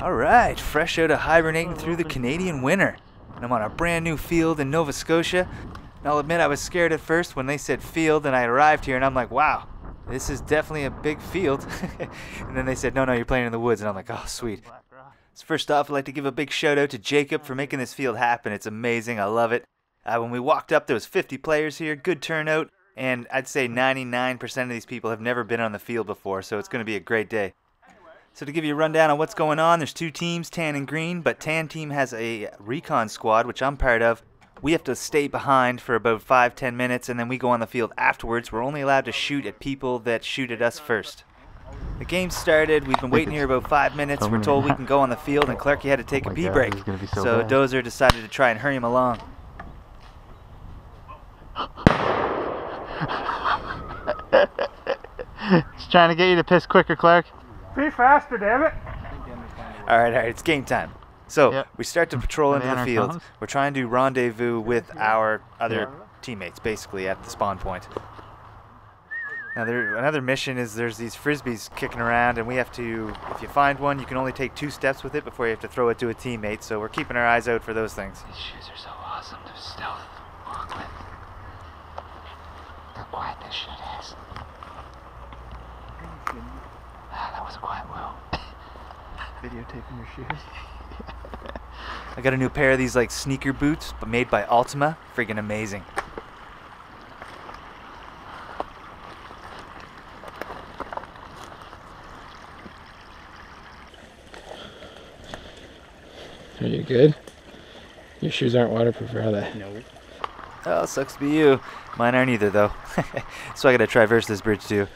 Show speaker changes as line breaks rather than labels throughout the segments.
Alright, fresh out of hibernating through the Canadian winter. And I'm on a brand new field in Nova Scotia. And I'll admit I was scared at first when they said field and I arrived here and I'm like, wow, this is definitely a big field. And then they said, no, you're playing in the woods. And I'm like, oh, sweet. So first off, I'd like to give a big shout out to Jacob for making this field happen. It's amazing. I love it. When we walked up, there was 50 players here, good turnout. And I'd say 99% of these people have never been on the field before, so it's going to be a great day. So to give you a rundown on what's going on, there's two teams, tan and green, but tan team has a recon squad, which I'm part of. We have to stay behind for about 5-10 minutes, and then we go on the field afterwards. We're only allowed to shoot at people that shoot at us first. The game started. We've been waiting here about 5 minutes. We're told we can go on the field, and Clarky had to take a pee break. So Dozer decided to try and hurry him along.
Just trying to get you to piss quicker, Clark.
Be faster, damn it!
Alright, it's game time. So, we start to patrol into the field. We're trying to rendezvous with our other teammates, basically, at the spawn point. Now, another mission is there's these frisbees kicking around, and we have to, if you find one, you can only take 2 steps with it before you have to throw it to a teammate, so we're keeping our eyes out for those things.
These shoes are so awesome to stealth walk with. Look how quiet this shit is. That was a quiet wheel.
Videotaping your shoes.
I got a new pair of these like sneaker boots, but made by Ultima. Freaking amazing.
Are you good? Your shoes aren't waterproof, are they?
No.
Oh, sucks to be you. Mine aren't either, though. So I gotta traverse this bridge too.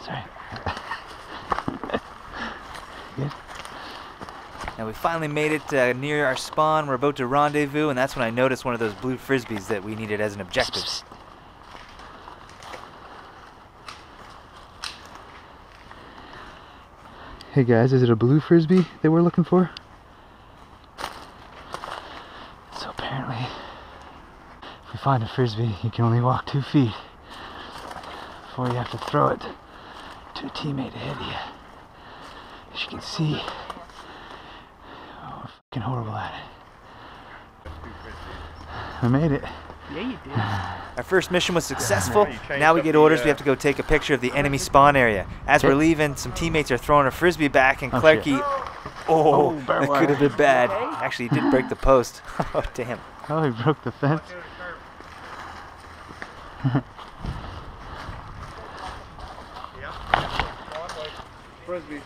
Sorry.
Good. Now we finally made it near our spawn. We're about to rendezvous, and that's when I noticed one of those blue frisbees that we needed as an objective.
Hey guys, is it a blue frisbee that we're looking for? So apparently, if you find a frisbee, you can only walk 2 feet before you have to throw it to a teammate ahead of you. As you can see, we're fucking horrible at it. I made it.
Yeah, you did.
Our first mission was successful. Now we get orders. We have to go take a picture of the enemy spawn area. As we're leaving, some teammates are throwing a frisbee back, and Clarky... Oh, that could have been bad. Actually, he did break the post. Oh, damn.
Oh, he broke the fence.
Frisbee.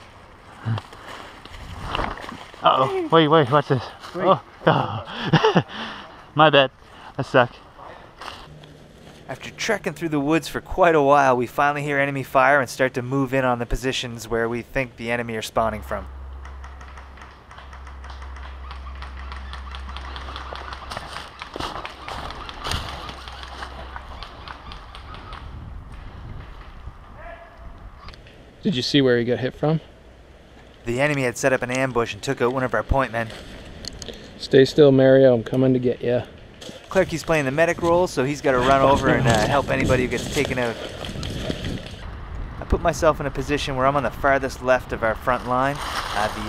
Uh-oh. Wait, watch this. Oh. My bad. I suck.
After trekking through the woods for quite a while, we finally hear enemy fire and start to move in on the positions where we think the enemy are spawning from.
Did you see where he got hit from?
The enemy had set up an ambush and took out one of our point men.
Stay still, Mario. I'm coming to get you.
Clarky's playing the medic role, so he's got to run over and help anybody who gets taken out. I put myself in a position where I'm on the farthest left of our front line.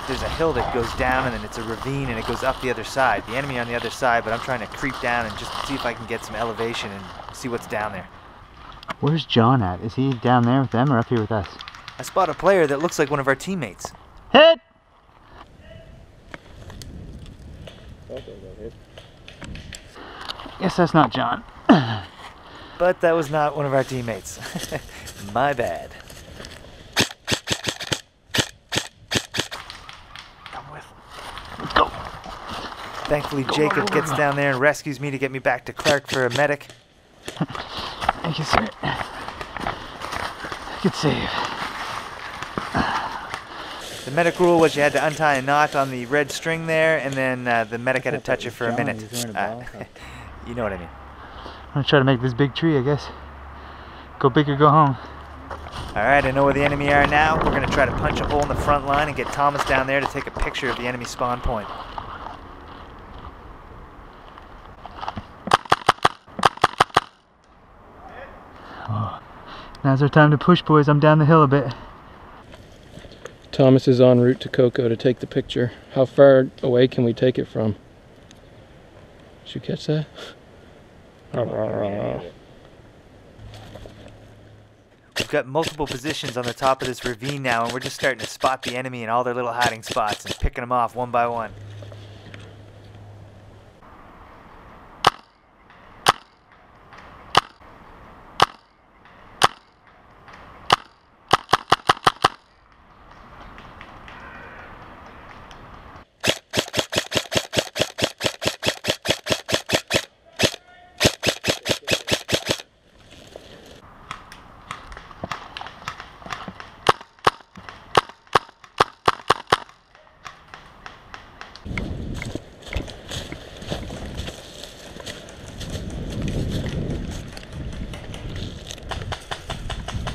There's a hill that goes down, and then it's a ravine, and it goes up the other side. The enemy on the other side, but I'm trying to creep down and just see if I can get some elevation and see what's down there.
Where's John at? Is he down there with them or up here with us?
I spot a player that looks like one of our teammates.
Hit! Guess that's not John.
But that was not one of our teammates. My bad.
Come with. Let's go.
Thankfully, Jacob gets down there and rescues me to get me back to Clark for a medic.
Thank you, sir. Good save.
The medic rule was you had to untie a knot on the red string there, and then the medic had to touch it for a minute. You know what I mean.
I'm gonna try to make this big tree, I guess. Go big or go home.
Alright, I know where the enemy are now. We're gonna try to punch a hole in the front line and get Thomas down there to take a picture of the enemy spawn point.
Oh, Now's our time to push, boys. I'm down the hill a bit.
Thomas is en route to Coco to take the picture. How far away can we take it from? Did you catch that?
We've got multiple positions on the top of this ravine now, and we're just starting to spot the enemy in all their little hiding spots and picking them off one by one.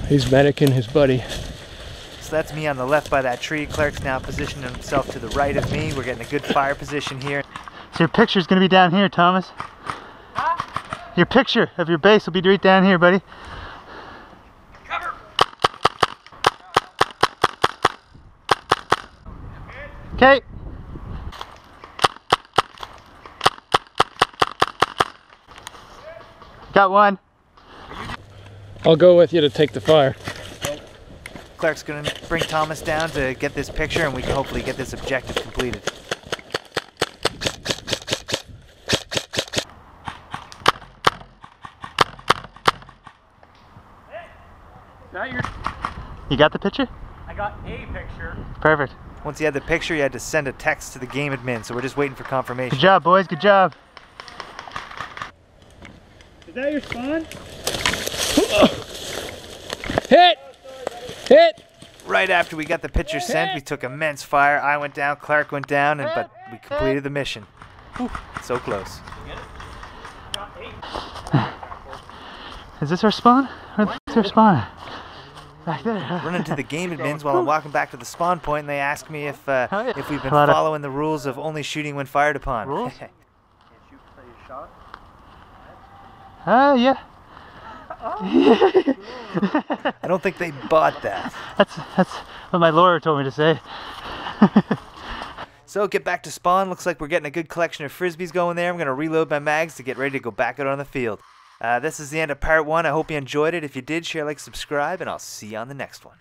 He's medicing his buddy.
So that's me on the left by that tree. Clark's now positioning himself to the right of me. We're getting a good fire position here.
So your picture's gonna be down here, Thomas. Huh? Your picture of your base will be right down here, buddy.
Cover!
Okay. Got one.
I'll go with you to take the fire.
Clark's gonna bring Thomas down to get this picture, and we can hopefully get this objective completed.
You got the picture?
I got a picture.
Perfect.
Once you had the picture, you had to send a text to the game admin, so we're just waiting for confirmation.
Good job, boys. Good job.
Is that your spawn?
Hit! Hit!
Right after we got the picture sent, we took immense fire. I went down, Clark went down, but we completed the mission. Whew, so close.
Is this our spawn? Where's our spawn? Back there.
Run into the game admins while I'm walking back to the spawn point, and they ask me if we've been
What a-
following the rules of only shooting when fired upon.
Rules?
shot?
Yeah.
I don't think they bought that.
That's what my lawyer told me to say.
So get back to spawn. Looks like we're getting a good collection of frisbees going there. I'm going to reload my mags to get ready to go back out on the field. This is the end of part 1. I hope you enjoyed it. If you did, share, like, subscribe, and I'll see you on the next one.